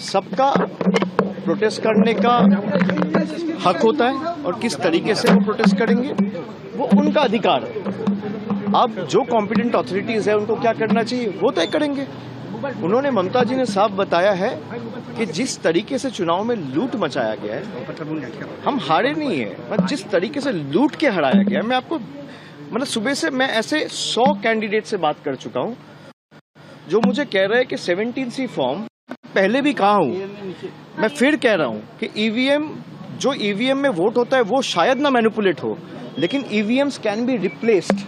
सबका प्रोटेस्ट करने का हक होता है और किस तरीके से वो प्रोटेस्ट करेंगे वो उनका अधिकार है। अब जो कॉम्पिटेंट अथॉरिटीज है उनको क्या करना चाहिए वो तय करेंगे। उन्होंने, ममता जी ने साफ बताया है कि जिस तरीके से चुनाव में लूट मचाया गया है, हम हारे नहीं है, पर जिस तरीके से लूट के हराया गया है, मैं आपको मतलब सुबह से मैं ऐसे 100 कैंडिडेट से बात कर चुका हूं जो मुझे कह रहे हैं कि 17C फॉर्म पहले भी कहा हूं, मैं फिर कह रहा हूं कि ईवीएम, जो ईवीएम में वोट होता है वो शायद ना मैनिपुलेट हो, लेकिन ईवीएम्स कैन बी रिप्लेस्ड।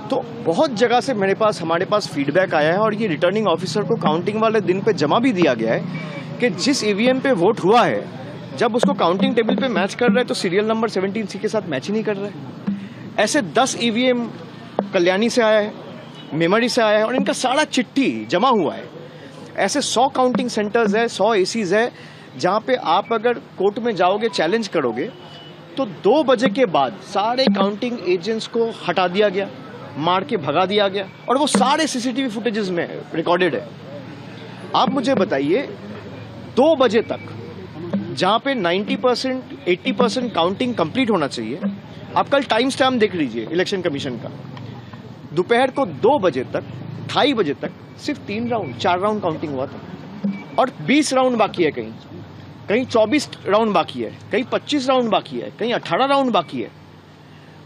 तो बहुत जगह से हमारे पास फीडबैक आया है और ये रिटर्निंग ऑफिसर को काउंटिंग वाले दिन पे जमा भी दिया गया है कि जिस ईवीएम पे वोट हुआ है, जब उसको काउंटिंग टेबल पे मैच कर रहे हैं तो सीरियल नंबर 17C के साथ मैच ही नहीं कर रहे। ऐसे 10 ईवीएम कल्याणी से आया है, मेमोरी से आया है और इनका सारा चिट्ठी जमा हुआ है। ऐसे 100 काउंटिंग सेंटर्स है, 100 एसीज है, जहां पे आप अगर कोर्ट में जाओगे, चैलेंज करोगे तो 2 बजे के बाद सारे काउंटिंग एजेंट्स को हटा दिया गया, मार के भगा दिया गया और वो सारे सीसीटीवी फुटेजेस में रिकॉर्डेड है। आप मुझे बताइए 2 बजे तक जहां पे 90% 80% काउंटिंग कंप्लीट होना चाहिए, आप कल टाइम स्टैम्प देख लीजिए इलेक्शन कमीशन का, दोपहर को 2 बजे तक, 2:30 बजे तक सिर्फ 3 राउंड 4 राउंड काउंटिंग हुआ था और 20 राउंड बाकी है, कहीं 24 राउंड बाकी है, कहीं 25 राउंड बाकी है, कहीं 18 राउंड बाकी है।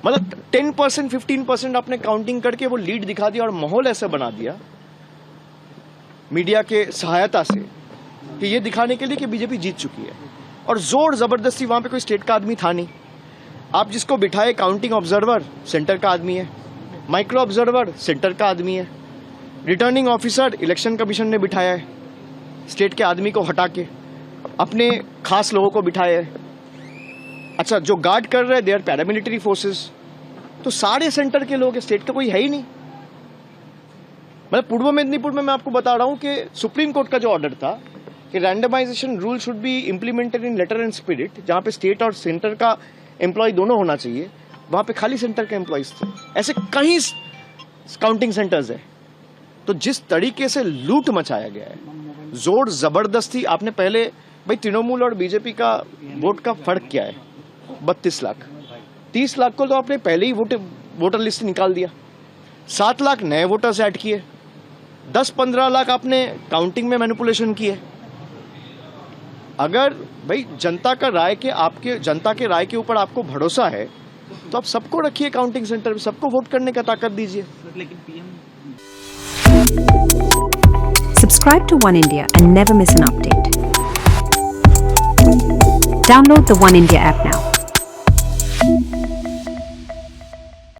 मतलब 10% 15% आपने काउंटिंग करके वो लीड दिखा दिया और माहौल ऐसा बना दिया मीडिया के सहायता से कि ये दिखाने के लिए कि बीजेपी जीत चुकी है। और जोर जबरदस्ती, वहां पे कोई स्टेट का आदमी था नहीं। आप जिसको बिठाए काउंटिंग ऑब्जर्वर सेंटर का आदमी है, माइक्रो ऑब्जर्वर सेंटर का आदमी है, रिटर्निंग ऑफिसर इलेक्शन कमीशन ने बिठाया है, स्टेट के आदमी को हटा के अपने खास लोगों को बिठाया है। अच्छा, जो गार्ड कर रहे हैं दे आर पैरामिलिट्री फोर्सेस। तो सारे सेंटर के लोग, स्टेट का कोई है ही नहीं। मतलब पूर्व मेदिनीपुर में मैं आपको बता रहा हूं कि सुप्रीम कोर्ट का जो ऑर्डर था कि randomization rule should be implemented in letter and spirit, जहां पे स्टेट और सेंटर का एम्प्लॉय दोनों होना चाहिए, वहां पे खाली सेंटर के एम्प्लॉयज थे। ऐसे कई काउंटिंग सेंटर्स है। तो जिस तरीके से लूट मचाया गया है, जोर जबरदस्ती, आपने पहले भाई तृणमूल और बीजेपी का वोट का फर्क क्या है, 32 लाख, 30 लाख को तो आपने पहले ही वोटर लिस्ट से निकाल दिया, 7 लाख नए वोटर्स ऐड किए, 10-15 लाख आपने काउंटिंग में मैनिपुलेशन किए। अगर भाई जनता के राय के ऊपर आपको भरोसा है तो आप सबको रखिए काउंटिंग सेंटर में, सबको वोट करने का ताकत दीजिए। Subscribe to One India and never miss an update. Download the One India app now.